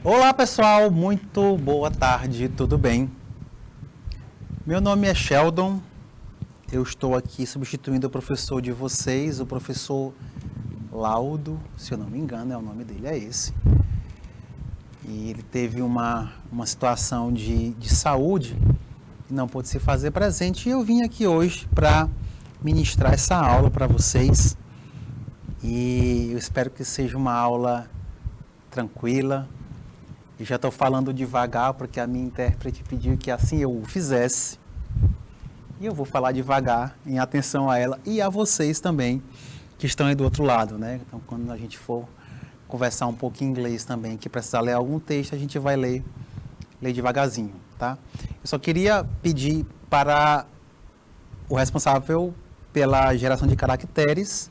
Olá pessoal, muito boa tarde, tudo bem? Meu nome é Sheldon, eu estou aqui substituindo o professor de vocês, o professor Laudo, se eu não me engano, o nome dele é esse. E ele teve uma situação de saúde e não pôde se fazer presente, e eu vim aqui hoje para ministrar essa aula para vocês. E eu espero que seja uma aula tranquila. E já estou falando devagar porque a minha intérprete pediu que assim eu o fizesse. E eu vou falar devagar, em atenção a ela e a vocês também, que estão aí do outro lado, né? Então, quando a gente for conversar um pouco em inglês também, que precisar ler algum texto, a gente vai ler devagarzinho, tá? Eu só queria pedir para o responsável pela geração de caracteres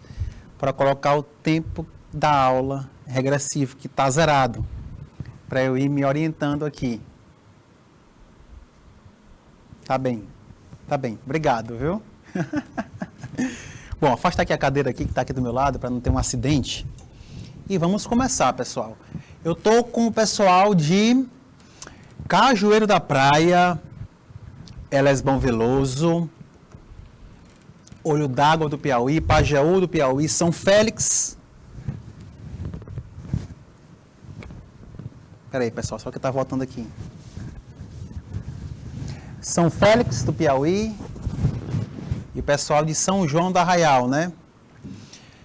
para colocar o tempo da aula regressivo, que está zerado, para eu ir me orientando aqui. Tá bem, obrigado, viu? Bom, afasta aqui a cadeira aqui, que está aqui do meu lado, para não ter um acidente. E vamos começar, pessoal. Eu tô com o pessoal de Cajueiro da Praia, Elesbão Veloso, Olho d'Água do Piauí, Pajeú do Piauí, São Félix. Peraí, pessoal, só que tá voltando aqui. São Félix do Piauí e o pessoal de São João do Arraial, né?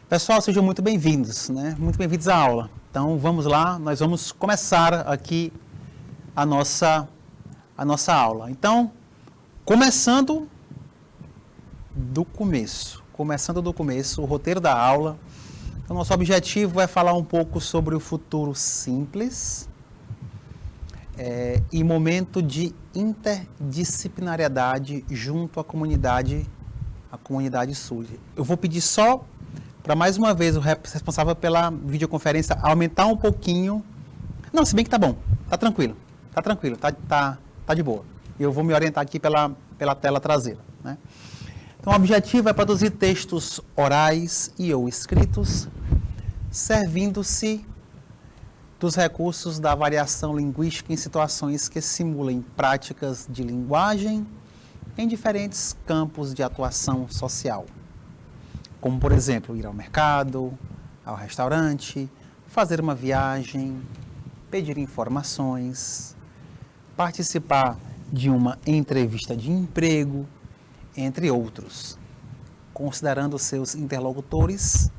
Pessoal, sejam muito bem-vindos, né? Muito bem-vindos à aula. Então, vamos lá, nós vamos começar aqui a nossa aula. Então, começando do começo, o roteiro da aula. Então, nosso objetivo é falar um pouco sobre o futuro simples e momento de interdisciplinariedade junto à comunidade SUS. Eu vou pedir só para mais uma vez o responsável pela videoconferência aumentar um pouquinho. Não, se bem que tá bom, tá tranquilo, tá de boa. Eu vou me orientar aqui pela tela traseira, né? Então, o objetivo é produzir textos orais e ou escritos, servindo-se dos recursos da variação linguística em situações que simulem práticas de linguagem em diferentes campos de atuação social, como, por exemplo, ir ao mercado, ao restaurante, fazer uma viagem, pedir informações, participar de uma entrevista de emprego, entre outros, considerando seus interlocutores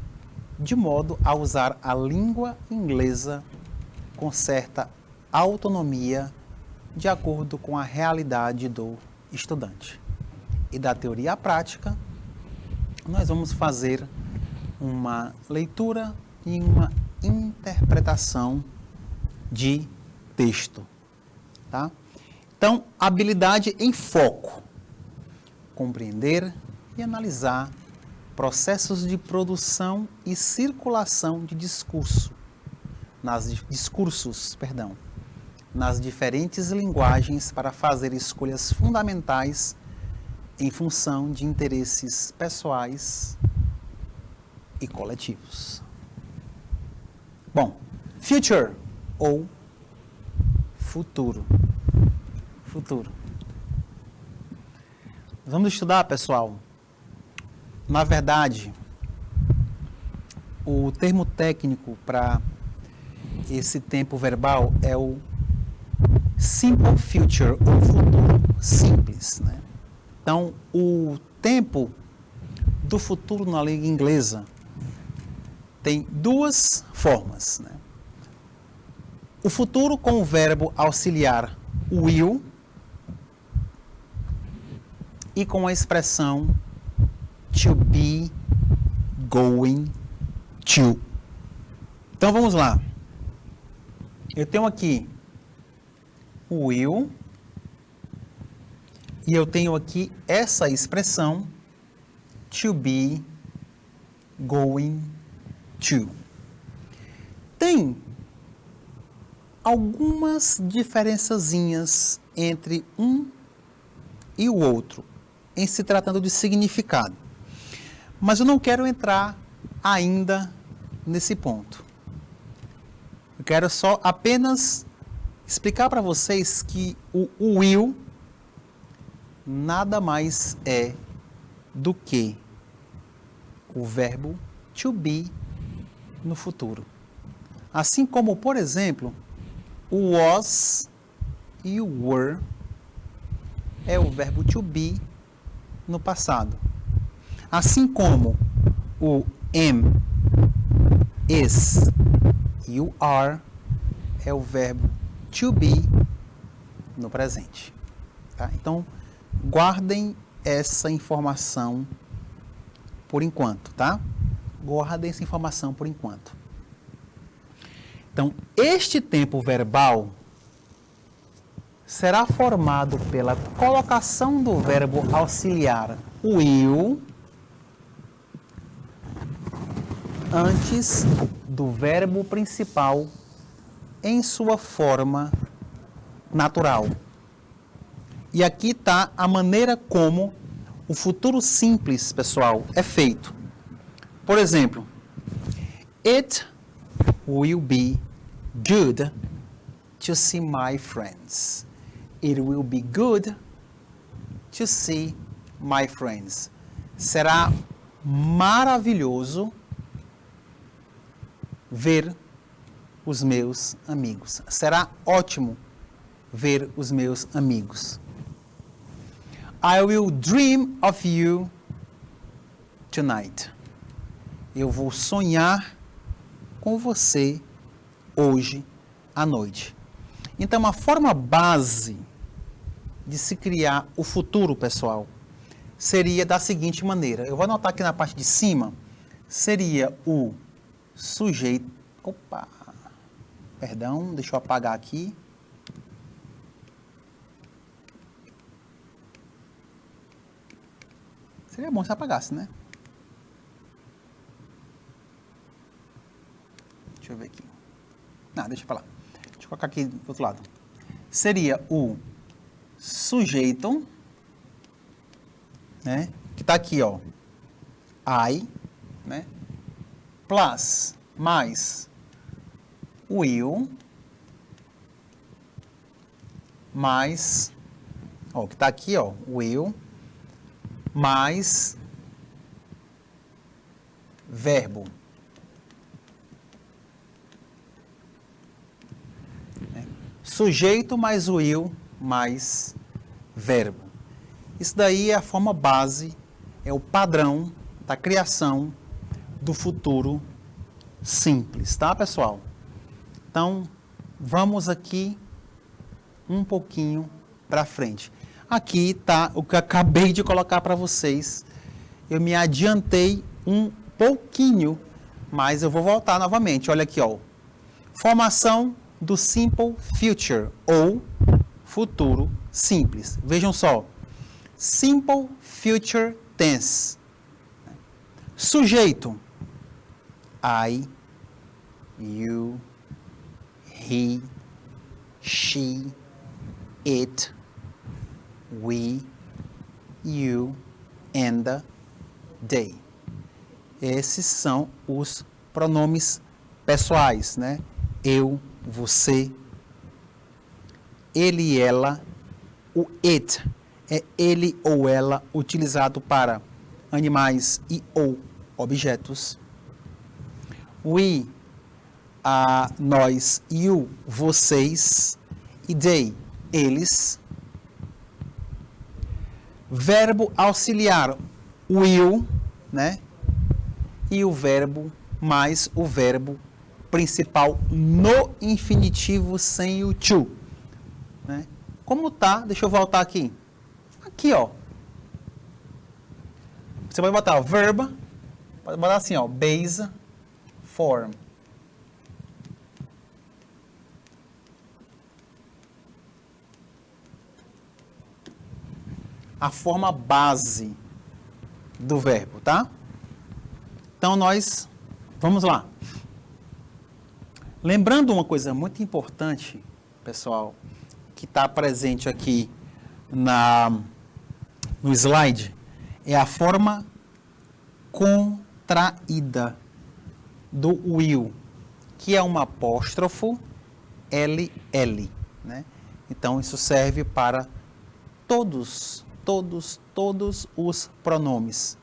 de modo a usar a língua inglesa com certa autonomia de acordo com a realidade do estudante. E da teoria à prática, nós vamos fazer uma leitura e uma interpretação de texto, tá? Então, habilidade em foco. Compreender e analisar processos de produção e circulação de discursos nas diferentes linguagens para fazer escolhas fundamentais em função de interesses pessoais e coletivos. Bom, future ou futuro. Vamos estudar, pessoal. Na verdade, o termo técnico para esse tempo verbal é o simple future, ou futuro simples, né? Então, o tempo do futuro na língua inglesa tem duas formas, né? O futuro com o verbo auxiliar will e com a expressão to be, going to. Então, vamos lá. Eu tenho aqui o will e eu tenho aqui essa expressão to be, going to. Tem algumas diferençazinhas entre um e o outro, em se tratando de significado. Mas eu não quero entrar ainda nesse ponto. Eu quero só apenas explicar para vocês que o will nada mais é do que o verbo to be no futuro. Assim como, por exemplo, o was e o were é o verbo to be no passado. Assim como o am, is e o are é o verbo to be no presente. Tá? Então, guardem essa informação por enquanto, tá? Guardem essa informação por enquanto. Então, este tempo verbal será formado pela colocação do verbo auxiliar will antes do verbo principal em sua forma natural. E aqui está a maneira como o futuro simples, pessoal, é feito. Por exemplo, it will be good to see my friends. It will be good to see my friends. Será maravilhoso ver os meus amigos. Será ótimo ver os meus amigos. I will dream of you tonight. Eu vou sonhar com você hoje à noite. Então, a forma base de se criar o futuro, pessoal, seria da seguinte maneira. Eu vou anotar aqui na parte de cima, seria o sujeito... Opa! Perdão, deixa eu apagar aqui. Seria bom se apagasse, né? Deixa eu ver aqui. Não, deixa pra lá. Deixa eu colocar aqui do outro lado. Seria o sujeito, né? Que tá aqui, ó. I, né? Plus, mais will, mais, ó, que tá aqui, ó. Will, mais verbo. Sujeito mais will mais verbo. Isso daí é a forma base, é o padrão da criação do futuro simples, tá, pessoal? Então, vamos aqui um pouquinho para frente. Aqui está o que eu acabei de colocar para vocês. Eu me adiantei um pouquinho, mas eu vou voltar novamente. Olha aqui, ó. Formação do Simple Future, ou futuro simples. Vejam só. Simple Future Tense. Sujeito. I, you, he, she, it, we, you, and they. Esses são os pronomes pessoais, né? Eu, você, ele e ela. O it é ele ou ela utilizado para animais e ou objetos. We, nós, you, vocês, e they, eles. Verbo auxiliar, will, né? E o verbo mais o verbo principal no infinitivo sem o to. Né? Como tá? Deixa eu voltar aqui. Aqui, ó. Você pode botar o verbo, pode botar assim, ó, base form. A forma base do verbo, tá? Então, nós vamos lá. Lembrando uma coisa muito importante, pessoal, que está presente aqui no slide, é a forma contraída do will, que é uma apóstrofo LL, né? Então, isso serve para todos os pronomes,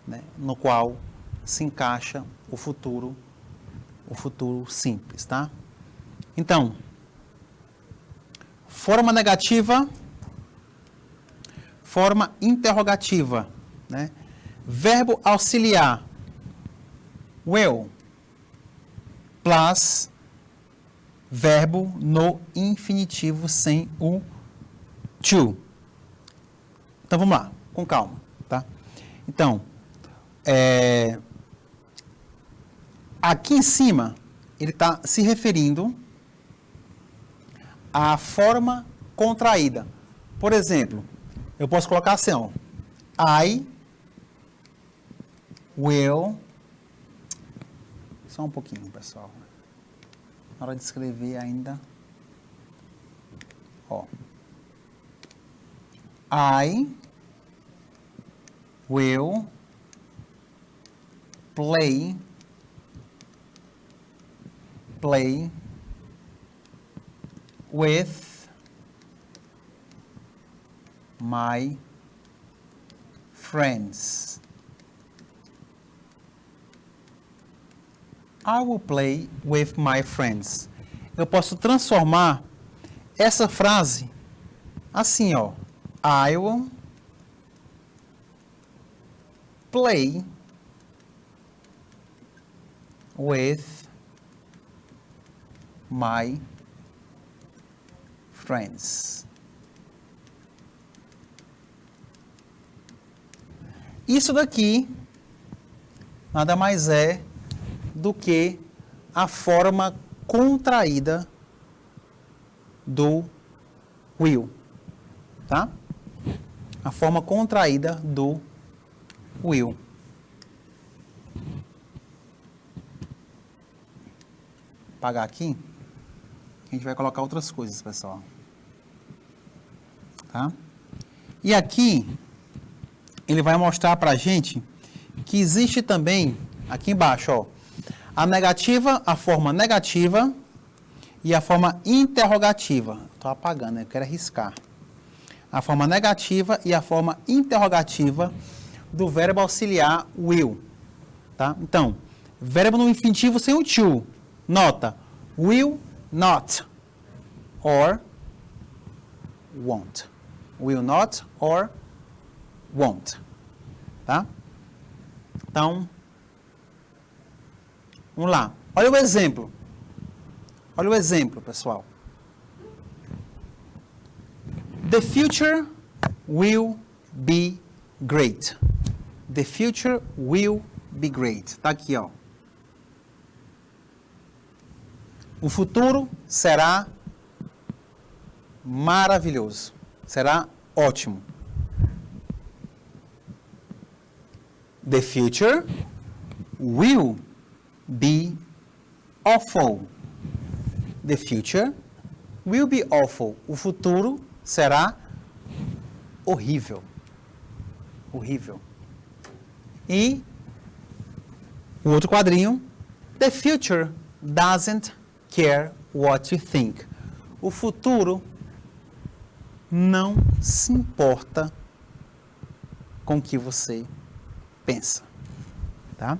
né? No qual se encaixa o futuro simples, tá? Então, forma negativa, forma interrogativa, né? Verbo auxiliar, will, plus verbo no infinitivo sem o to. Então, vamos lá, com calma, tá? Então, aqui em cima, ele está se referindo à forma contraída. Por exemplo, eu posso colocar assim, ó, I will... Só um pouquinho, pessoal. Na hora de escrever ainda... Ó. I will play with my friends. I will play with my friends. Eu posso transformar essa frase assim, ó. I will play with my friends. Isso daqui nada mais é do que a forma contraída do will, tá? A forma contraída do will. Apagar aqui. A gente vai colocar outras coisas, pessoal. Tá? E aqui, ele vai mostrar pra gente que existe também, aqui embaixo, ó, a negativa, a forma negativa e a forma interrogativa. Estou apagando, eu quero riscar. A forma negativa e a forma interrogativa do verbo auxiliar will. Tá? Então, verbo no infinitivo sem o to. Nota, will not or won't. Will not or won't. Tá? Então, vamos lá. Olha o exemplo. Olha o exemplo, pessoal. The future will be great. The future will be great. Tá aqui, ó. O futuro será maravilhoso. Será ótimo. The future will be awful. The future will be awful. O futuro será horrível. Horrível. E o outro quadrinho. The future doesn't care what you think. O futuro não se importa com o que você pensa. Tá?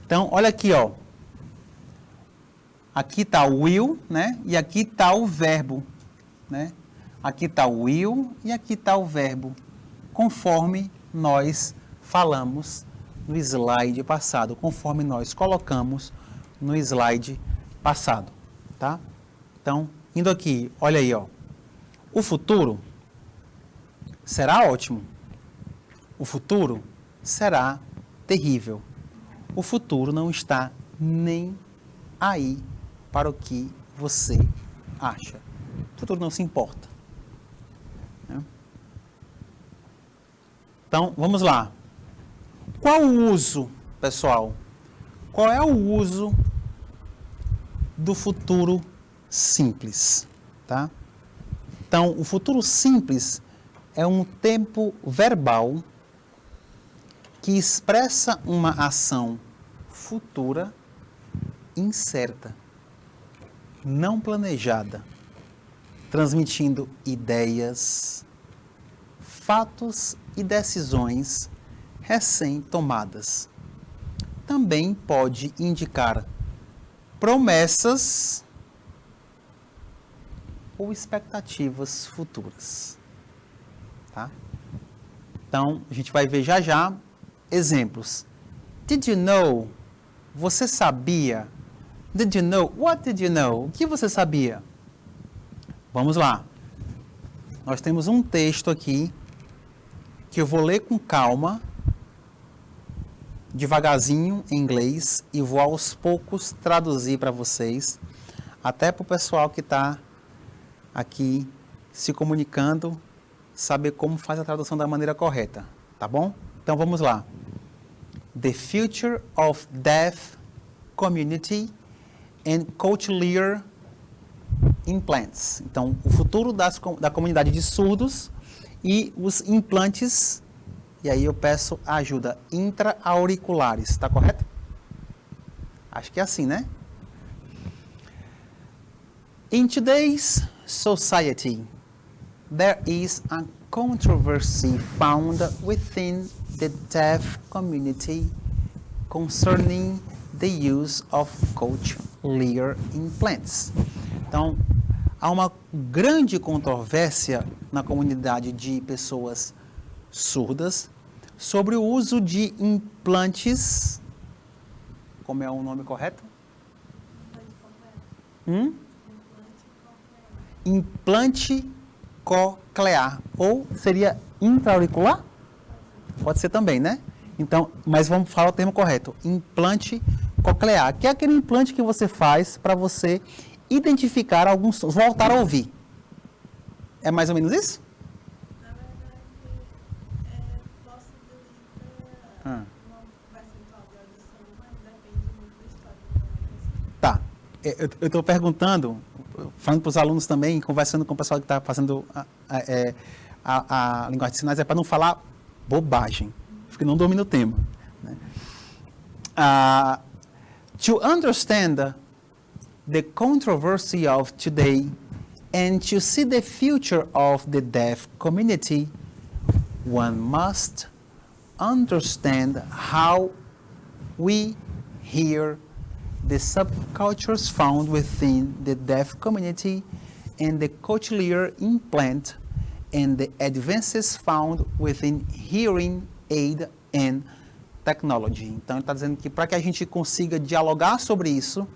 Então, olha aqui, ó. Aqui está o will, né? E aqui está o verbo, né? Aqui está o will e aqui está o verbo, conforme nós falamos no slide passado, conforme nós colocamos no slide passado, tá? Então, indo aqui, olha aí, ó. O futuro será ótimo. O futuro será terrível. O futuro não está nem aí para o que você acha. O futuro não se importa. Né? Então, vamos lá. Qual o uso, pessoal? Qual é o uso do futuro simples? Tá? Então, o futuro simples é um tempo verbal que expressa uma ação futura incerta, não planejada, transmitindo ideias, fatos e decisões recém-tomadas. Também pode indicar promessas ou expectativas futuras. Tá? Então, a gente vai ver já já exemplos. Did you know? Você sabia? Did you know? What did you know? O que você sabia? Vamos lá. Nós temos um texto aqui que eu vou ler com calma, devagarzinho em inglês, e vou aos poucos traduzir para vocês, até para o pessoal que está aqui se comunicando, saber como faz a tradução da maneira correta, tá bom? Então vamos lá. The future of deaf community and cochlear implants. Então, o futuro da comunidade de surdos e os implantes, e aí eu peço ajuda, intra-auriculares, tá correto? Acho que é assim, né? In today's society, there is a controversy found within the deaf community concerning the use of cochlear implants. Então, há uma grande controvérsia na comunidade de pessoas surdas sobre o uso de implantes. Como é o nome correto? Implante coclear. Ou seria intra-auricular? Pode ser também, né? Então, mas vamos falar o termo correto. Implante coclear, que é aquele implante que você faz para você identificar alguns sons, voltar a ouvir. É mais ou menos isso? Na verdade, possibilita uma percentual de audição, mas depende muito da história também. Tá. Eu estou perguntando, falando para os alunos também, conversando com o pessoal que está fazendo a linguagem de sinais, é para não falar bobagem, porque não domina o tema. Né? To understand the controversy of today and to see the future of the deaf community, one must understand how we hear the subcultures found within the deaf community and the cochlear implant and the advances found within hearing aid and technology. Então, ele está dizendo que para que a gente consiga dialogar sobre isso,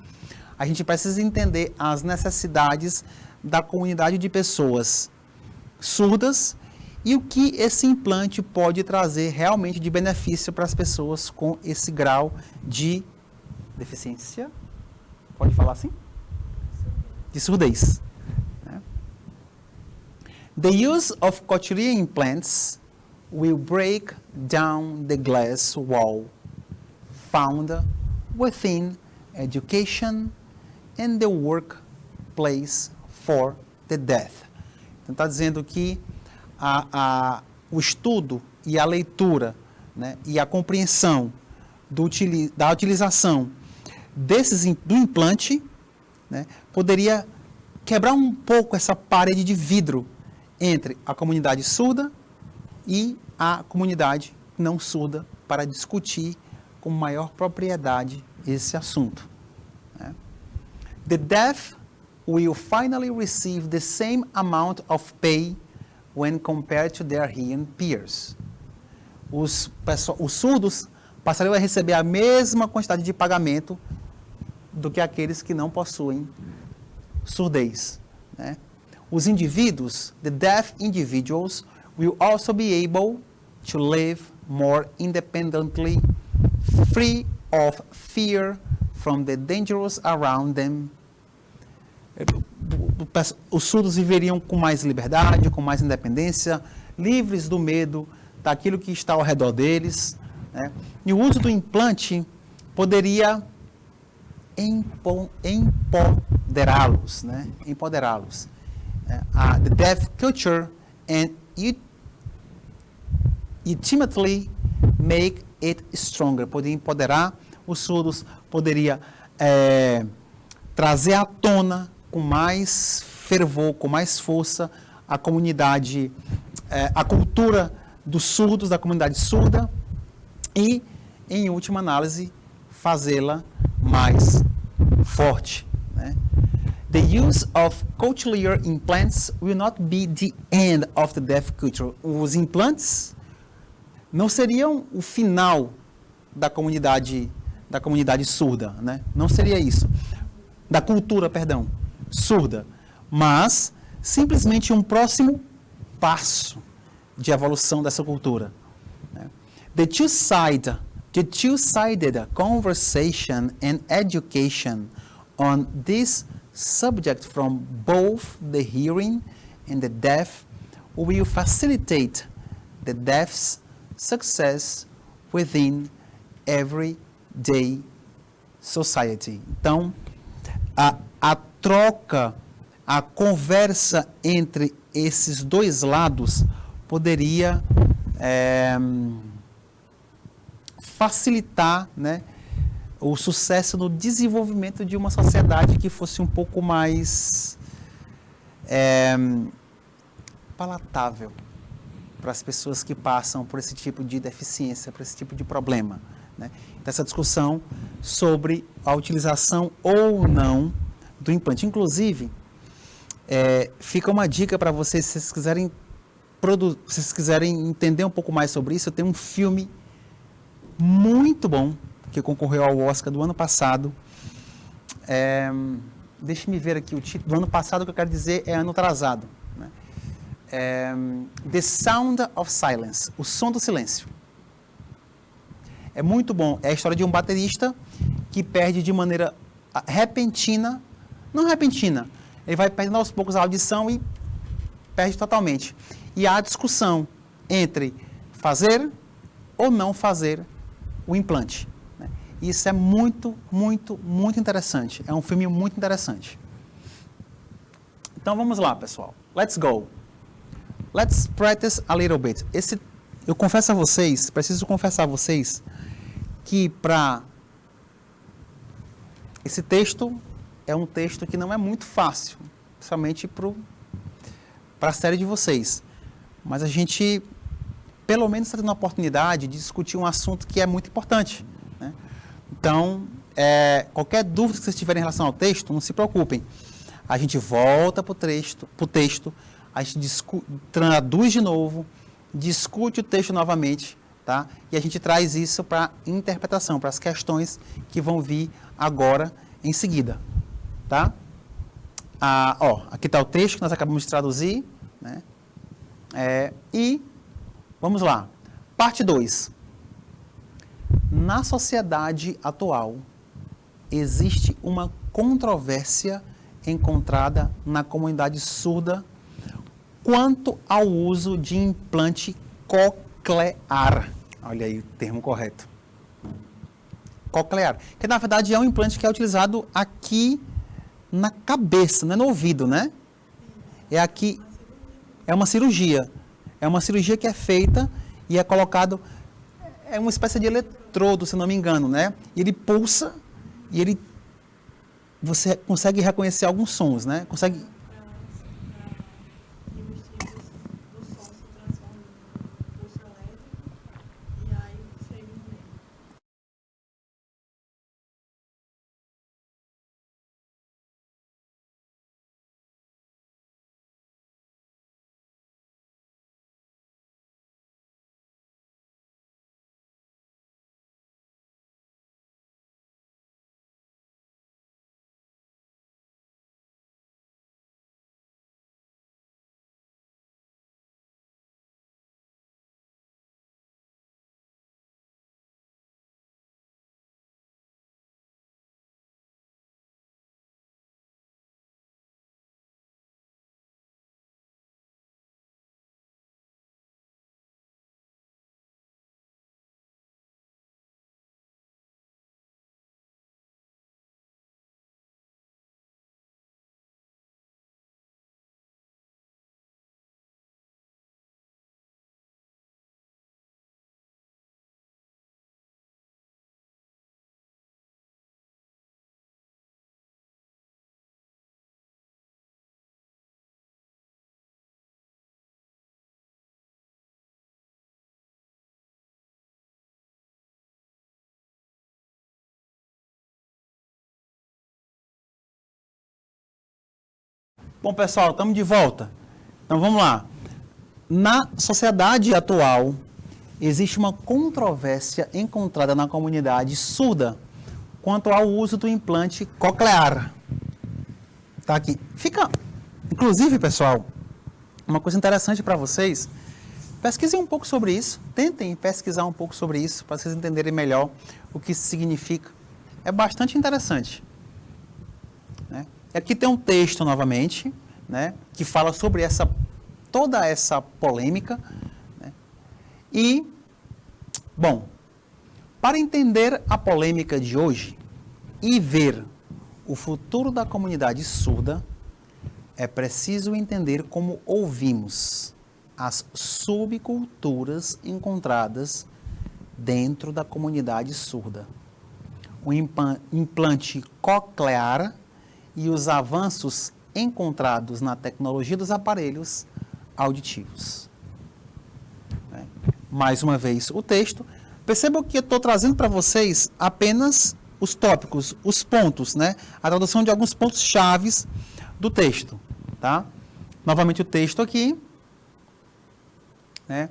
a gente precisa entender as necessidades da comunidade de pessoas surdas e o que esse implante pode trazer realmente de benefício para as pessoas com esse grau de deficiência. Pode falar assim? De surdez. The use of cochlear implants will break down the glass wall found within education and the workplace for the deaf. Então, está dizendo que o estudo e a leitura, né, e a compreensão da utilização do implante, né, poderia quebrar um pouco essa parede de vidro entre a comunidade surda e a comunidade não surda para discutir com maior propriedade esse assunto. Né? The deaf will finally receive the same amount of pay when compared to their hearing peers. Os surdos passariam a receber a mesma quantidade de pagamento do que aqueles que não possuem surdez. Né? Os indivíduos, the deaf individuals, will also be able to live more independently, free of fear from the dangers around them. Os surdos viveriam com mais liberdade, com mais independência, livres do medo daquilo que está ao redor deles. Né? E o uso do implante poderia empoderá-los, né? Empoderá-los. The deaf culture and ultimately make it stronger. Poderia empoderar os surdos, poderia trazer à tona com mais fervor, com mais força, a comunidade, a cultura dos surdos, da comunidade surda, e, em última análise, fazê-la mais forte, né? The use of cochlear implants will not be the end of the deaf culture. Os implantes não seriam o final da comunidade surda, né? Não seria isso. Da cultura, perdão, surda. Mas simplesmente um próximo passo de evolução dessa cultura, né? The two-sided conversation and education on this subject from both the hearing and the deaf will facilitate the deaf's success within everyday society. Então, a troca, a conversa entre esses dois lados poderia facilitar, né, o sucesso no desenvolvimento de uma sociedade que fosse um pouco mais palatável para as pessoas que passam por esse tipo de deficiência, por esse tipo de problema, né? Então, essa discussão sobre a utilização ou não do implante. Inclusive, fica uma dica para vocês, se vocês quiserem entender um pouco mais sobre isso, eu tenho um filme muito bom que concorreu ao Oscar do ano passado. Deixe-me ver aqui o título. Do ano passado, o que eu quero dizer é ano atrasado, né? The Sound of Silence, O Som do Silêncio. É muito bom. É a história de um baterista que perde de maneira repentina, não repentina, ele vai perdendo aos poucos a audição e perde totalmente. E há a discussão entre fazer ou não fazer o implante, né? Isso é muito, muito, muito interessante. É um filme muito interessante. Então vamos lá, pessoal. Let's go. Let's practice a little bit. Eu confesso a vocês, preciso confessar a vocês, que esse texto é um texto que não é muito fácil, principalmente para a série de vocês. Mas a gente, pelo menos, está tendo a oportunidade de discutir um assunto que é muito importante, né? Então, qualquer dúvida que vocês tiverem em relação ao texto, não se preocupem. A gente volta para o texto, a gente traduz de novo, discute o texto novamente, tá? E a gente traz isso para interpretação, para as questões que vão vir agora em seguida, tá? Aqui está o texto que nós acabamos de traduzir, né? E vamos lá. Parte 2. Na sociedade atual, existe uma controvérsia encontrada na comunidade surda quanto ao uso de implante coclear. Olha aí o termo correto. Coclear. Que na verdade é um implante que é utilizado aqui na cabeça, não é no ouvido, né? É aqui. É uma cirurgia. É uma cirurgia que é feita e é colocado. É uma espécie de eletrodo, se não me engano, né? E ele pulsa e você consegue reconhecer alguns sons, né? Consegue Bom, pessoal, estamos de volta. Então, vamos lá. Na sociedade atual, existe uma controvérsia encontrada na comunidade surda quanto ao uso do implante coclear. Tá aqui. Inclusive, pessoal, uma coisa interessante para vocês, pesquisem um pouco sobre isso, tentem pesquisar um pouco sobre isso, para vocês entenderem melhor o que isso significa. É bastante interessante. Né? Aqui tem um texto, novamente, né, que fala sobre toda essa polêmica. Né? E, bom, para entender a polêmica de hoje e ver o futuro da comunidade surda, é preciso entender como ouvimos as subculturas encontradas dentro da comunidade surda. O implante coclear e os avanços encontrados na tecnologia dos aparelhos auditivos. Mais uma vez, o texto. Percebam que eu estou trazendo para vocês apenas os tópicos, os pontos, né? A tradução de alguns pontos chaves do texto, tá? Novamente o texto aqui, né?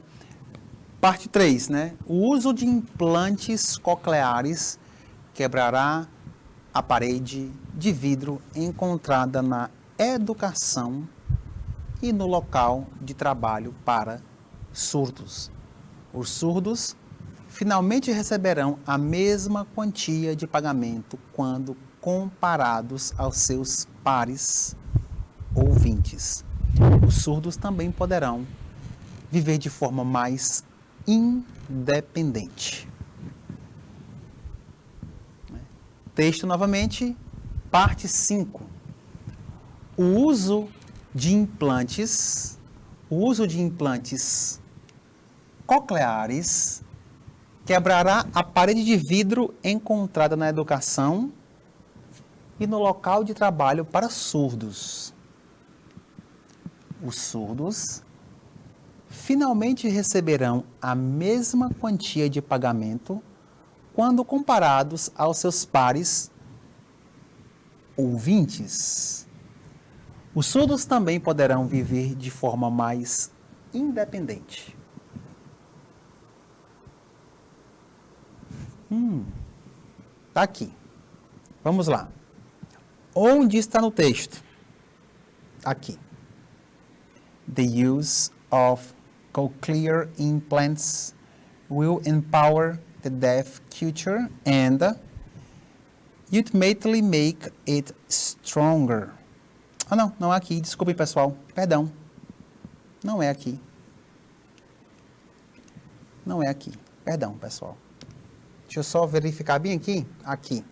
Parte 3, né? O uso de implantes cocleares quebrará a parede de vidro encontrada na educação e no local de trabalho para surdos. Os surdos finalmente receberão a mesma quantia de pagamento quando comparados aos seus pares ouvintes. Os surdos também poderão viver de forma mais independente. Texto novamente, parte 5. O uso de implantes cocleares quebrará a parede de vidro encontrada na educação e no local de trabalho para surdos. Os surdos finalmente receberão a mesma quantia de pagamento quando comparados aos seus pares ouvintes. Os surdos também poderão viver de forma mais independente. Tá aqui. Vamos lá. Onde está no texto? Aqui. The use of cochlear implants will empower the deaf culture and ultimately make it stronger. Não é aqui. Desculpe, pessoal. Perdão. Não é aqui. Não é aqui. Perdão, pessoal. Deixa eu só verificar bem aqui. Aqui.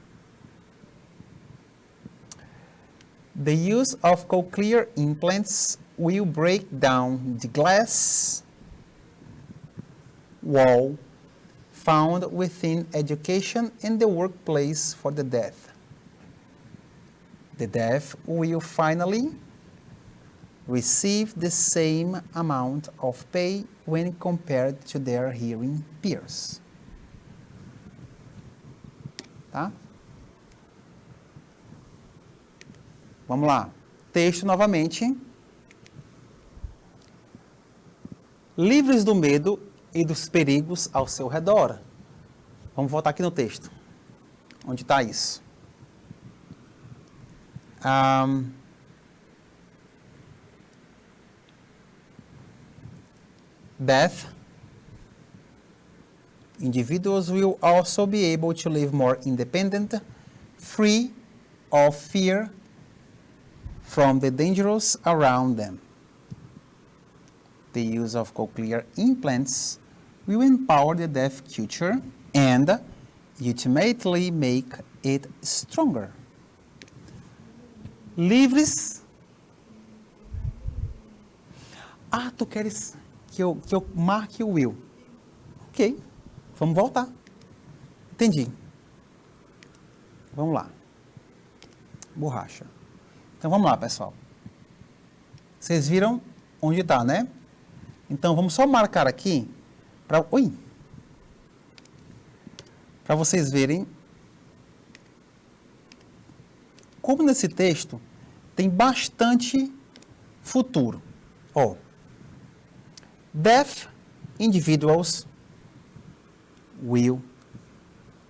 The use of cochlear implants will break down the glass wall found within education and the workplace for the deaf. The deaf will finally receive the same amount of pay when compared to their hearing peers. Tá? Vamos lá. Texto novamente. Livres do medo e dos perigos ao seu redor. Vamos voltar aqui no texto. Onde está isso? Deaf individuals will also be able to live more independent, free of fear from the dangers around them. The use of cochlear implants will empower the deaf culture and ultimately make it stronger. Livres. Tu queres que eu marque o will? Ok. Vamos voltar. Entendi. Vamos lá. Borracha. Então, vamos lá, pessoal. Vocês viram onde está, né? Então, vamos só marcar aqui para vocês verem como nesse texto tem bastante Futuro. Ó. Deaf individuals will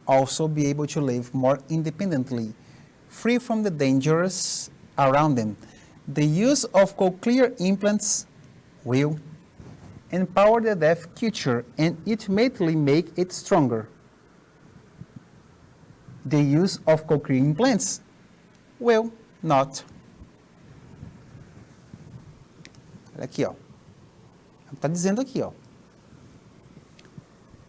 also be able to live more independently, free from the dangers around them. The use of cochlear implants will empower the deaf culture and ultimately make it stronger. The use of cochlear implants will not. Olha aqui, ó. Está dizendo aqui, ó.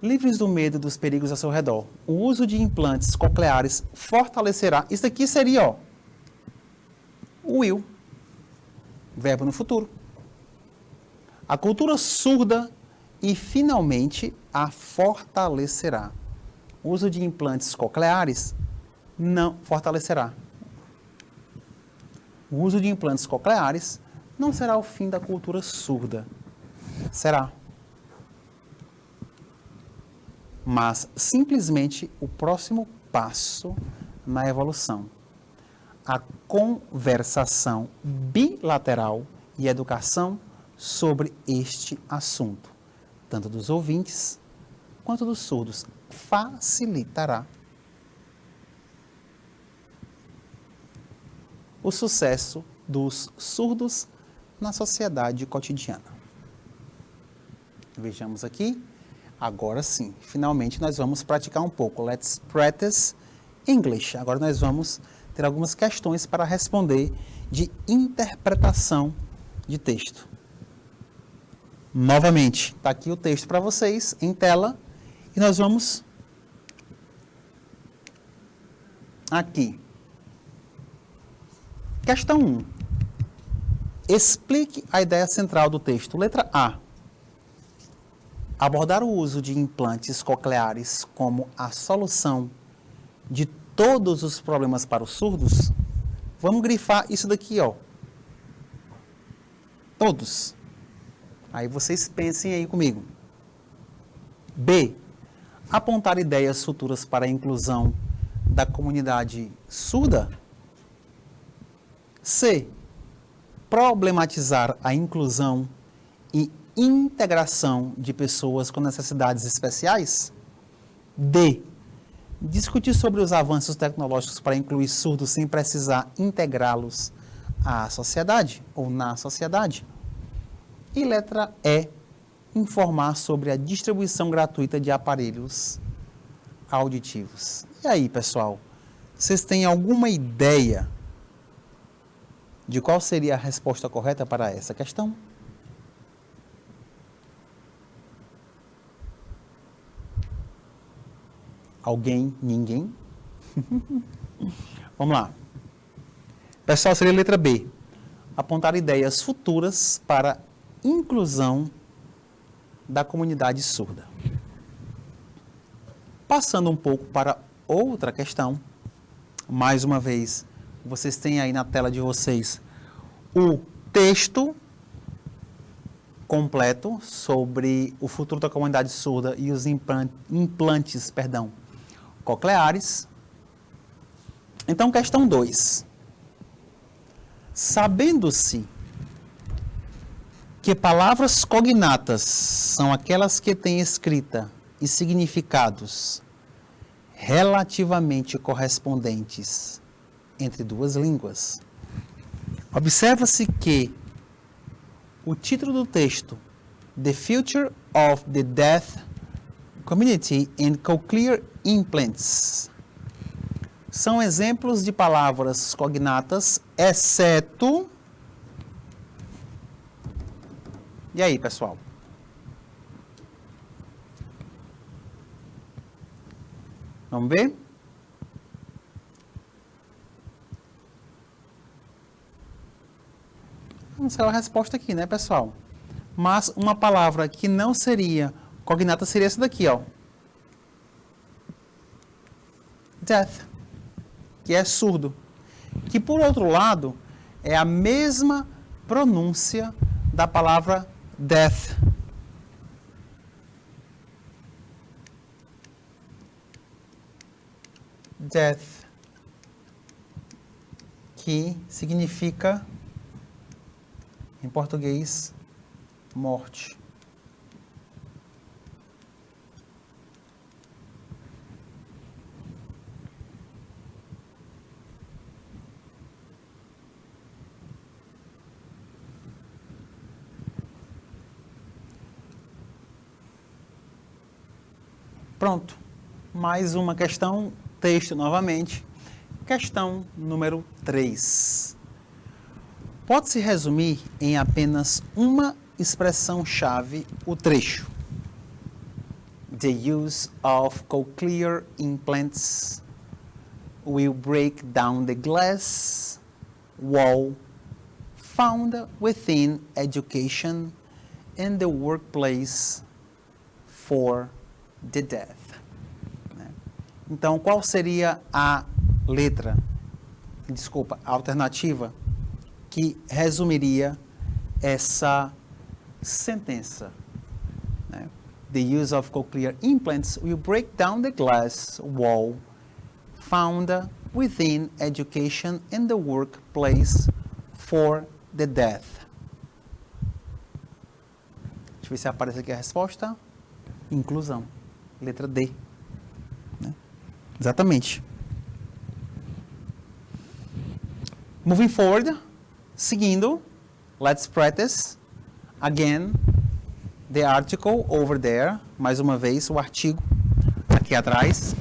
Livres do medo dos perigos ao seu redor, o uso de implantes cocleares fortalecerá. Isso aqui seria, ó, will, verbo no futuro. A cultura surda e, finalmente, a fortalecerá. O uso de implantes cocleares não fortalecerá. O uso de implantes cocleares não será o fim da cultura surda. Será. Mas simplesmente o próximo passo na evolução. A conversação bilateral e educação sobre este assunto, tanto dos ouvintes quanto dos surdos, facilitará o sucesso dos surdos na sociedade cotidiana. Vejamos aqui. Agora sim, finalmente nós vamos praticar um pouco. Let's practice English. Agora nós vamos ter algumas questões para responder de interpretação de texto. Novamente, está aqui o texto para vocês em tela e nós vamos aqui. Questão 1. Explique a ideia central do texto. Letra A. Abordar o uso de implantes cocleares como a solução de todos os problemas para os surdos? Vamos grifar isso daqui, ó. Todos. Aí vocês pensem aí comigo. B. Apontar ideias futuras para a inclusão da comunidade surda? C. Problematizar a inclusão e integração de pessoas com necessidades especiais? D. Discutir sobre os avanços tecnológicos para incluir surdos sem precisar integrá-los à sociedade ou na sociedade? E letra E. Informar sobre a distribuição gratuita de aparelhos auditivos. E aí, pessoal, vocês têm alguma ideia de qual seria a resposta correta para essa questão? Alguém? Ninguém? Vamos lá. Pessoal, seria a letra B. Apontar ideias futuras para inclusão da comunidade surda. Passando um pouco para outra questão. Mais uma vez, vocês têm aí na tela de vocês o texto completo sobre o futuro da comunidade surda e os implantes, cocleares. Então, questão 2. Sabendo-se que palavras cognatas são aquelas que têm escrita e significados relativamente correspondentes entre duas línguas, observa-se que o título do texto, The Future of the Deaf Community and Cochlear Implants, são exemplos de palavras cognatas, exceto... E aí, pessoal? Vamos ver? Não sei a resposta aqui, né, pessoal? Mas uma palavra que não seria cognata seria essa daqui, ó. Deaf, que é surdo. Que, por outro lado, é a mesma pronúncia da palavra death. Death, que significa Em português, morte. Pronto. Mais uma questão, texto novamente. Questão número 3. Pode-se resumir em apenas uma expressão-chave o trecho. The use of cochlear implants will break down the glass wall found within education and the workplace for the deaf. Então, qual seria a alternativa que resumiria essa sentença? The use of cochlear implants will break down the glass wall found within education and the workplace for the deaf. Deixa eu ver se aparece aqui a resposta. Inclusão. Letra D. Exatamente. Moving forward, seguindo, let's practice again the article over there. Mais uma vez, o artigo aqui atrás.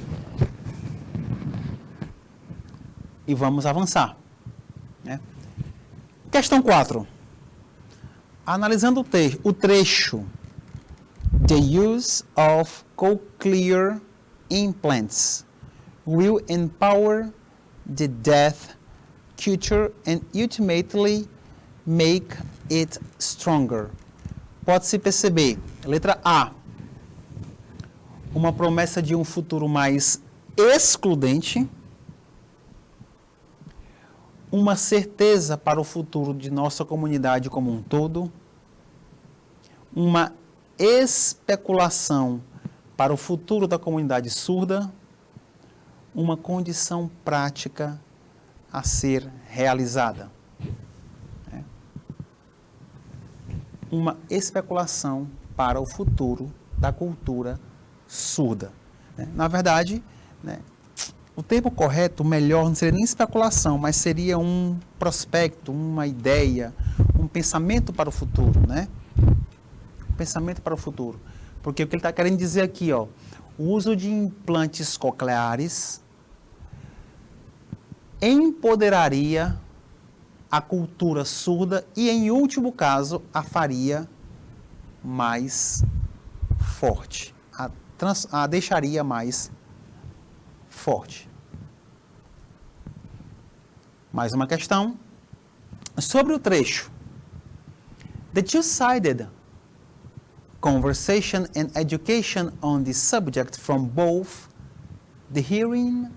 E vamos avançar. Questão 4. Analisando o trecho. The use of cochlear implants will empower the deaf culture and ultimately make it stronger. Pode-se perceber, letra A, uma promessa de um futuro mais excludente, uma certeza para o futuro de nossa comunidade como um todo, uma especulação para o futuro da comunidade surda, uma condição prática a ser realizada. Uma especulação para o futuro da cultura surda. Na verdade, o termo correto, melhor, não seria nem especulação, mas seria um prospecto, uma ideia, um pensamento para o futuro, Um pensamento para o futuro. Porque o que ele está querendo dizer aqui, o uso de implantes cocleares empoderaria a cultura surda e, em último caso, a faria mais forte, a deixaria mais forte. Mais uma questão sobre o trecho. The two-sided conversation and education on the subject from both the hearing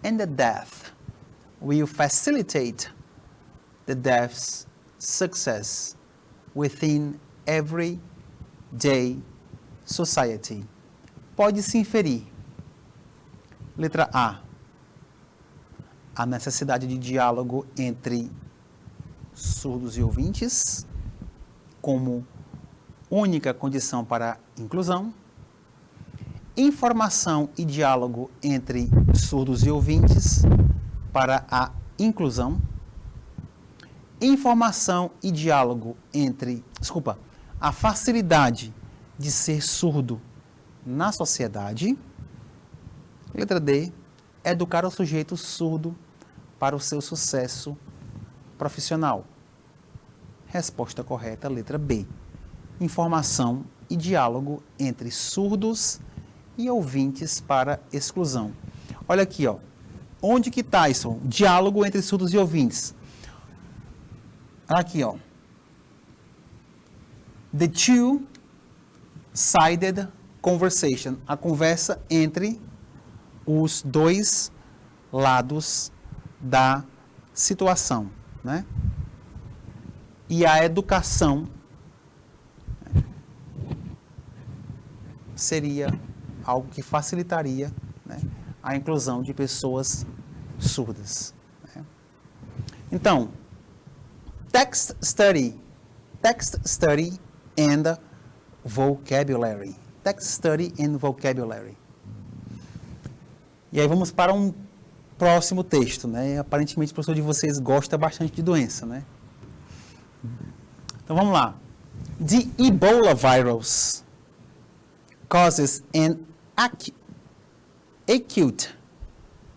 and the deaf will facilitate the deaf's success within everyday society. Pode-se inferir, letra A, a necessidade de diálogo entre surdos e ouvintes como única condição para a inclusão, informação e diálogo entre surdos e ouvintes para a inclusão, informação e diálogo a facilidade de ser surdo na sociedade. Letra D, educar o sujeito surdo para o seu sucesso profissional. Resposta correta, letra B. Informação e diálogo entre surdos e ouvintes para exclusão. Olha aqui, onde que está isso? Diálogo entre surdos e ouvintes. Aqui, The two-sided conversation. A conversa entre os dois lados da situação, E a educação seria algo que facilitaria a inclusão de pessoas surdas. Então, text study text study and vocabulary. Text study and vocabulary. E aí vamos para um próximo texto, né? Aparentemente o professor de vocês gosta bastante de doença, né? Então vamos lá. The Ebola virus causes an acute,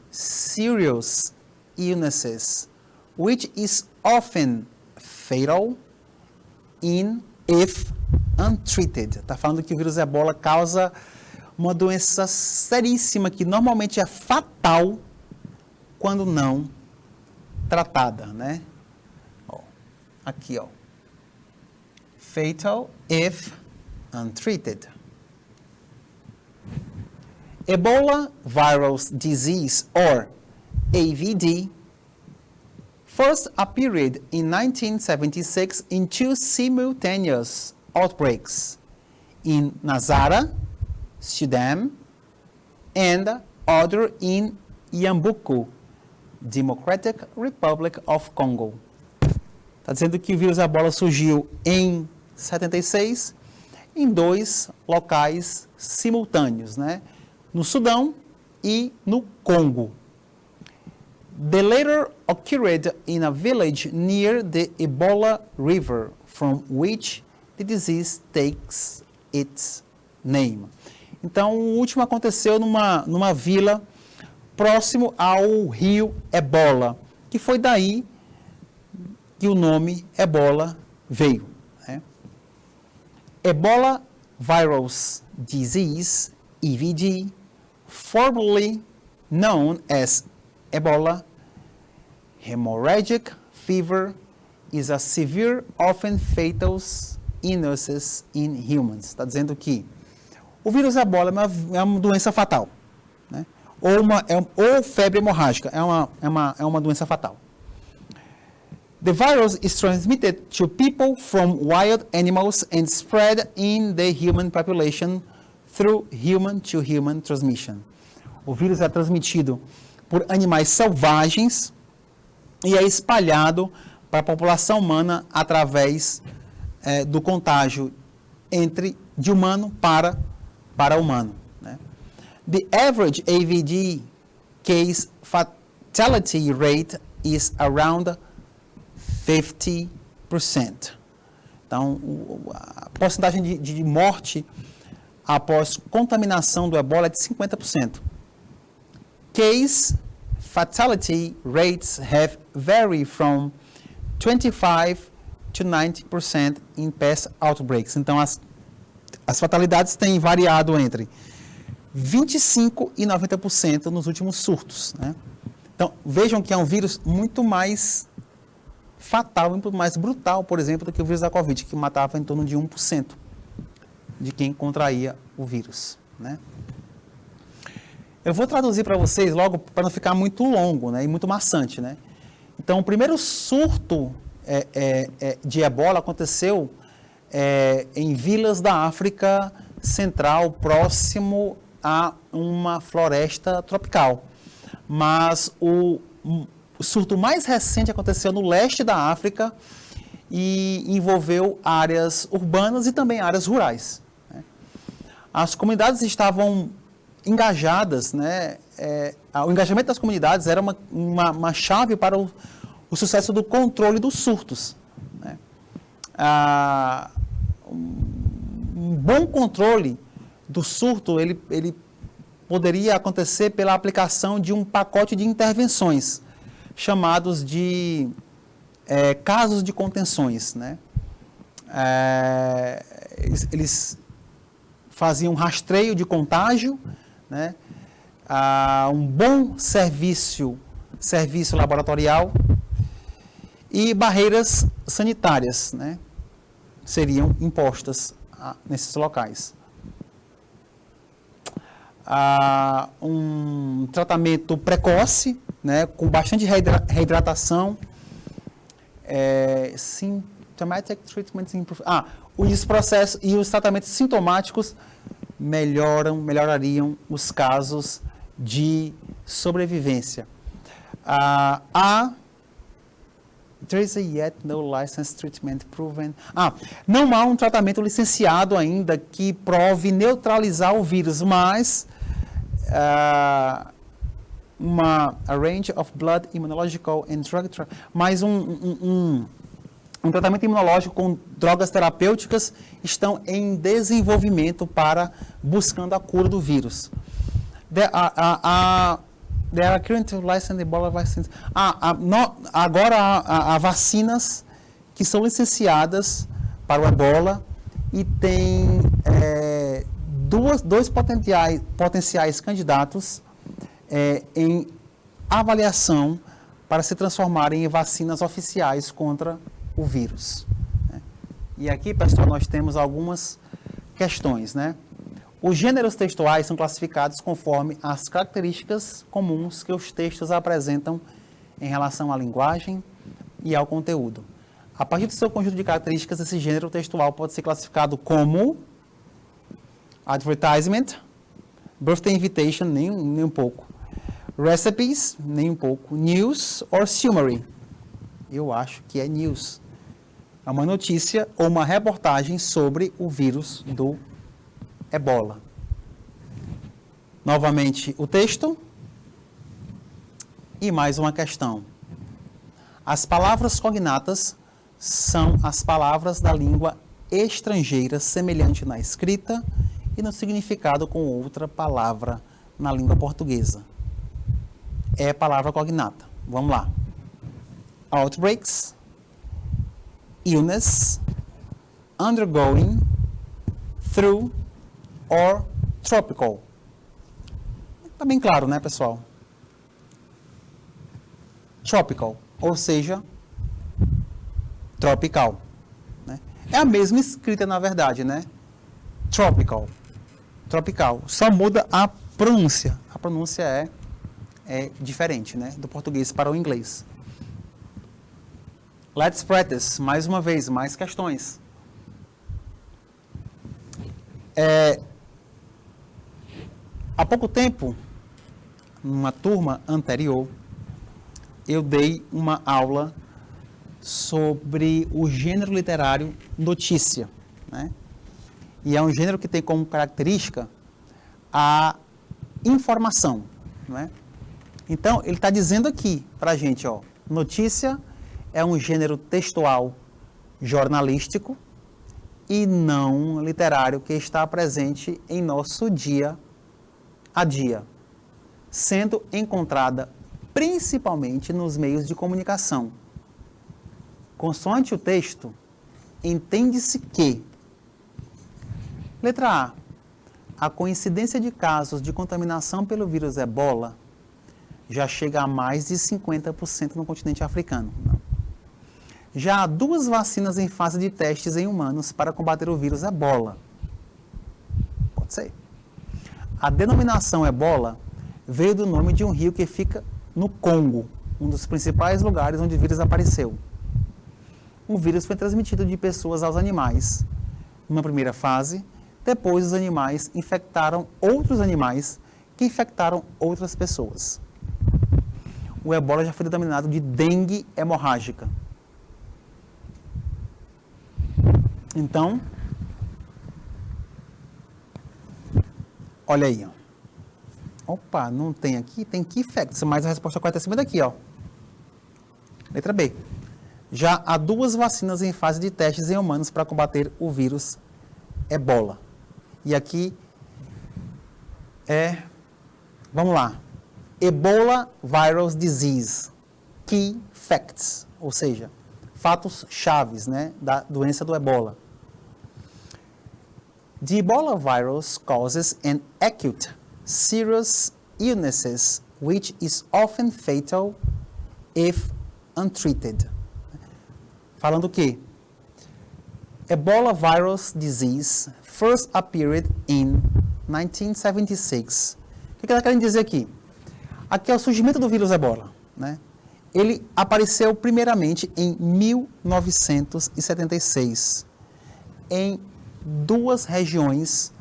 serious illnesses, which is often fatal if untreated. Está falando que o vírus Ebola causa uma doença seríssima que normalmente é fatal quando não tratada, né? Ó, aqui, ó. Fatal if untreated. Ebola virus disease, or AVD, first appeared in 1976 in two simultaneous outbreaks in Nazara, Sudan, and other in Yambuku, Democratic Republic of Congo. Está dizendo que o vírus Ebola surgiu em 76 em dois locais simultâneos, né? No Sudão e no Congo. The latter occurred in a village near the Ebola River, from which the disease takes its name. Então, o último aconteceu numa vila próximo ao rio Ebola, que foi daí que o nome Ebola veio, né? Ebola virus disease, EVD, formerly known as Ebola hemorrhagic fever, is a severe, often fatal illness in humans. Está dizendo que o vírus Ebola é uma doença fatal, né? Ou febre hemorrágica, é uma doença fatal. The virus is transmitted to people from wild animals and spread in the human population through human-to-human transmission. O vírus é transmitido por animais selvagens e é espalhado para a população humana através do contágio de humano para humano, né? The average AVD case fatality rate is around 50%. Então, a porcentagem de morte após contaminação do Ebola é de 50%. Case fatality rates have varied from 25% to 90% in past outbreaks. Então, as fatalidades têm variado entre 25% e 90% nos últimos surtos, né? Então, vejam que é um vírus muito mais fatal, muito mais brutal, por exemplo, do que o vírus da Covid, que matava em torno de 1% de quem contraía o vírus, né? Eu vou traduzir para vocês logo, para não ficar muito longo, né, e muito maçante, né? Então, o primeiro surto de Ebola aconteceu em vilas da África Central, próximo a uma floresta tropical. Mas o surto mais recente aconteceu no leste da África e envolveu áreas urbanas e também áreas rurais, né? As comunidades estavam engajadas, né? O engajamento das comunidades era uma chave para o sucesso do controle dos surtos, né? Um bom controle do surto, ele poderia acontecer pela aplicação de um pacote de intervenções, chamados de casos de contenções, né? Eles faziam rastreio de contágio, né? Um bom serviço laboratorial e barreiras sanitárias, né, seriam impostas nesses locais. Um tratamento precoce, né, com bastante reidratação, symptomatic treatments e os tratamentos sintomáticos melhorariam os casos de sobrevivência. There is yet no licensed treatment proven. Não há um tratamento licenciado ainda que prove neutralizar o vírus, mas a range of blood immunological and drug mais um tratamento imunológico com drogas terapêuticas estão em desenvolvimento para buscando a cura do vírus. There are currently licensed Ebola vaccines. Agora há vacinas que são licenciadas para o Ebola e tem dois potenciais candidatos em avaliação para se transformarem em vacinas oficiais contra o vírus. E aqui, pessoal, nós temos algumas questões, né? Os gêneros textuais são classificados conforme as características comuns que os textos apresentam em relação à linguagem e ao conteúdo. A partir do seu conjunto de características, esse gênero textual pode ser classificado como advertisement, birthday invitation, nem um pouco, recipes, nem um pouco, news or summary. Eu acho que é news. É uma notícia ou uma reportagem sobre o vírus do Ebola. Novamente o texto. E mais uma questão. As palavras cognatas são as palavras da língua estrangeira semelhante na escrita e no significado com outra palavra na língua portuguesa. É palavra cognata. Vamos lá. Outbreaks, illness, undergoing, through, or tropical. Está bem claro, né, pessoal? Tropical, ou seja, tropical. Né? É a mesma escrita, na verdade, né? Tropical. Tropical. Só muda a pronúncia. A pronúncia é diferente, né? Do português para o inglês. Let's practice. Mais uma vez, mais questões. Há pouco tempo, numa turma anterior, eu dei uma aula sobre o gênero literário notícia, né? E é um gênero que tem como característica a informação, né? Então, ele está dizendo aqui para a gente, ó, notícia é um gênero textual jornalístico e não literário que está presente em nosso dia a dia, sendo encontrada principalmente nos meios de comunicação. Consoante o texto, entende-se que: letra A coincidência de casos de contaminação pelo vírus Ebola já chega a mais de 50% no continente africano. Já há 2 vacinas em fase de testes em humanos para combater o vírus Ebola. Pode ser. A denominação Ebola veio do nome de um rio que fica no Congo, um dos principais lugares onde o vírus apareceu. O vírus foi transmitido de pessoas aos animais. Numa primeira fase, depois os animais infectaram outros animais que infectaram outras pessoas. O Ebola já foi denominado de dengue hemorrágica. Então, olha aí, ó. Opa, não tem aqui, tem key facts, mas a resposta correta é acima daqui, ó. Letra B. Já há 2 vacinas em fase de testes em humanos para combater o vírus Ebola. E aqui vamos lá. Ebola Virus Disease. Key facts, ou seja, fatos chaves, né, da doença do Ebola. The Ebola virus causes an acute, serious illnesses, which is often fatal if untreated. Falando que Ebola virus disease first appeared in 1976. O que ela quer dizer aqui? Aqui é o surgimento do vírus Ebola, né? Ele apareceu primeiramente em 1976, em 2 regiões,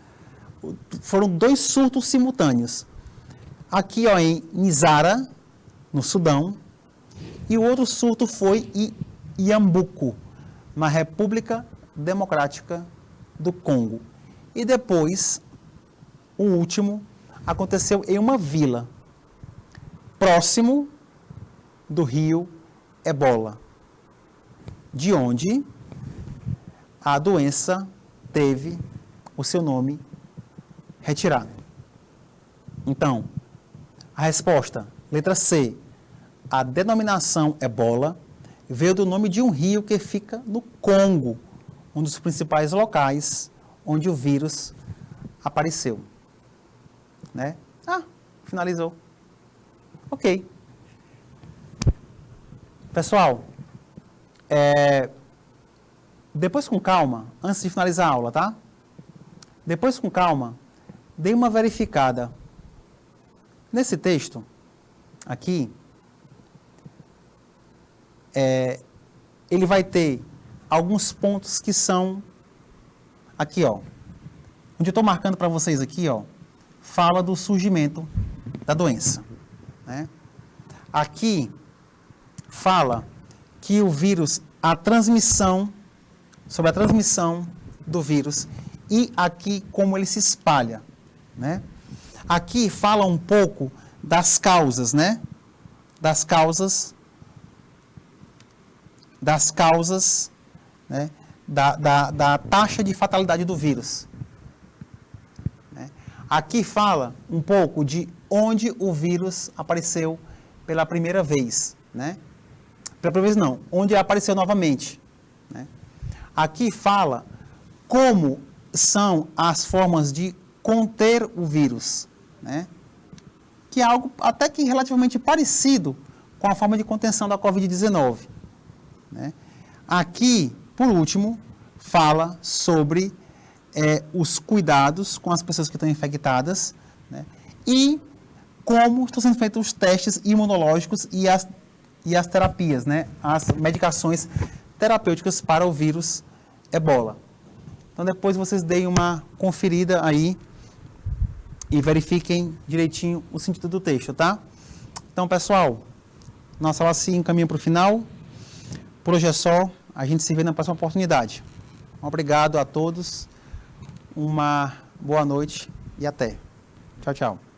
foram 2 surtos simultâneos. Aqui, ó, em Nizara, no Sudão, e o outro surto foi em Iambuco, na República Democrática do Congo. E depois, o último, aconteceu em uma vila, próximo do rio Ebola, de onde a doença teve o seu nome retirado. Então, a resposta, letra C, a denominação Ebola veio do nome de um rio que fica no Congo, um dos principais locais onde o vírus apareceu. Né? Finalizou. Ok. Pessoal, depois com calma, antes de finalizar a aula, tá? Depois com calma, dê uma verificada. Nesse texto, aqui, ele vai ter alguns pontos que são, aqui, ó, onde eu estou marcando para vocês aqui, ó, fala do surgimento da doença. Né? Aqui, fala que o vírus, sobre a transmissão do vírus e aqui como ele se espalha, né? Aqui fala um pouco das causas, né? Das causas, né? Da taxa de fatalidade do vírus. Né? Aqui fala um pouco de onde o vírus apareceu pela primeira vez, né? Pela primeira vez não, onde apareceu novamente. Né? Aqui fala como são as formas de conter o vírus, né? Que é algo até que relativamente parecido com a forma de contenção da Covid-19. Né? Aqui, por último, fala sobre os cuidados com as pessoas que estão infectadas, né? E como estão sendo feitos os testes imunológicos e as terapias, né? As medicações terapêuticas para o vírus Ebola. Então, depois vocês deem uma conferida aí e verifiquem direitinho o sentido do texto, tá? Então, pessoal, nossa aula se encaminha para o final. Por hoje é só. A gente se vê na próxima oportunidade. Obrigado a todos. Uma boa noite e até. Tchau, tchau.